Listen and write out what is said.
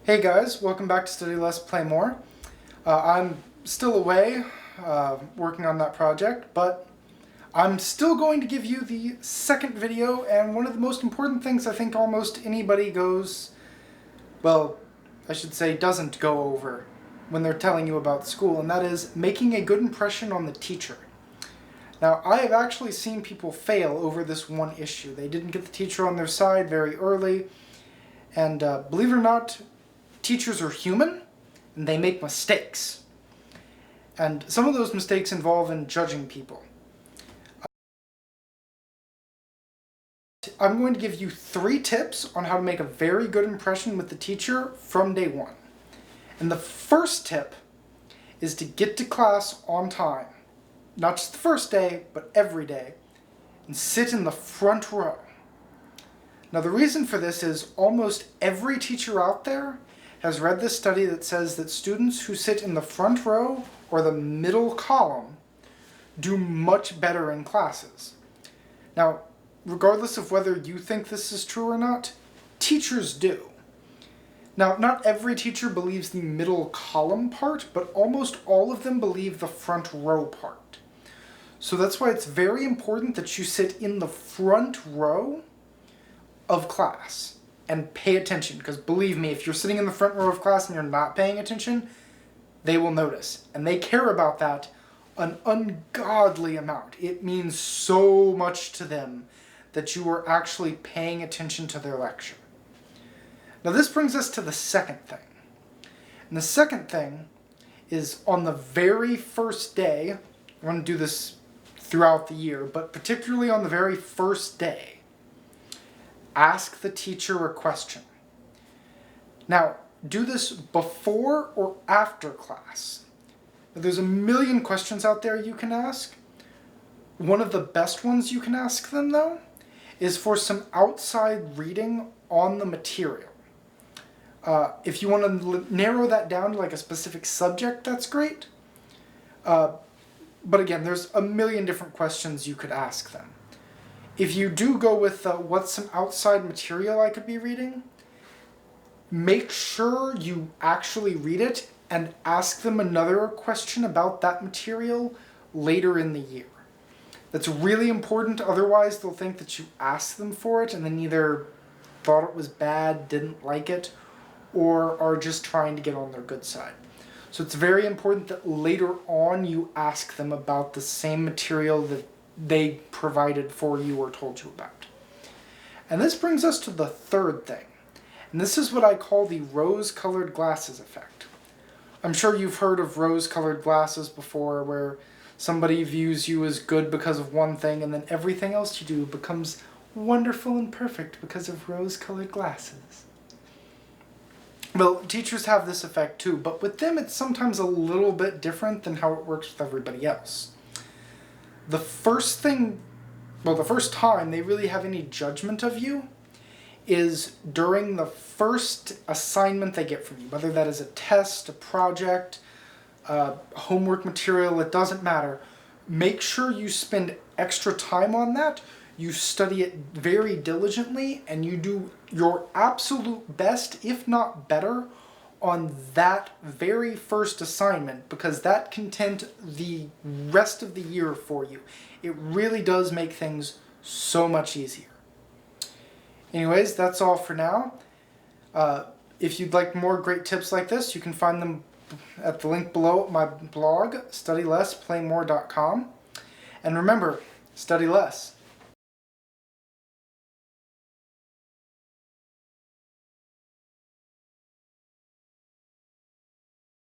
Hey guys, welcome back to Study Less, Play More. I'm still away working on that project, but I'm still going to give you the second video, and one of the most important things I think almost anybody doesn't go over when they're telling you about school, and that is making a good impression on the teacher. Now, I have actually seen people fail over this one issue. They didn't get the teacher on their side very early, and believe it or not, teachers are human, and they make mistakes. And some of those mistakes involve in judging people. I'm going to give you 3 tips on how to make a very good impression with the teacher from day one. And the first tip is to get to class on time. Not just the first day, but every day. And sit in the front row. Now the reason for this is almost every teacher out there has read this study that says that students who sit in the front row or the middle column do much better in classes. Now, regardless of whether you think this is true or not, teachers do. Now, not every teacher believes the middle column part, but almost all of them believe the front row part. So that's why it's very important that you sit in the front row of class and pay attention, because believe me, if you're sitting in the front row of class and you're not paying attention, they will notice. And they care about that an ungodly amount. It means so much to them that you are actually paying attention to their lecture. Now this brings us to the second thing. And the second thing is on the very first day, I'm going to do this throughout the year, but particularly on the very first day, ask the teacher a question. Now, do this before or after class. There's a million questions out there you can ask. One of the best ones you can ask them, though, is for some outside reading on the material. If you want to narrow that down to like a specific subject, that's great. But again, there's a million different questions you could ask them. If you do go with what's some outside material I could be reading, make sure you actually read it and ask them another question about that material later in the year. That's really important, otherwise they'll think that you asked them for it and then either thought it was bad, didn't like it, or are just trying to get on their good side. So it's very important that later on you ask them about the same material that they provided for you or told you about. And this brings us to the third thing. And this is what I call the rose-colored glasses effect. I'm sure you've heard of rose-colored glasses before, where somebody views you as good because of one thing, and then everything else you do becomes wonderful and perfect because of rose-colored glasses. Well, teachers have this effect too, but with them it's sometimes a little bit different than how it works with everybody else. The first time they really have any judgment of you is during the first assignment they get from you, whether that is a test, a project, homework material, it doesn't matter. Make sure you spend extra time on that, you study it very diligently, and you do your absolute best, if not better, on that very first assignment, because that can tend the rest of the year for you. It really does make things so much easier. Anyways, that's all for now. If you'd like more great tips like this, you can find them at the link below at my blog, studylessplaymore.com. And remember, study less.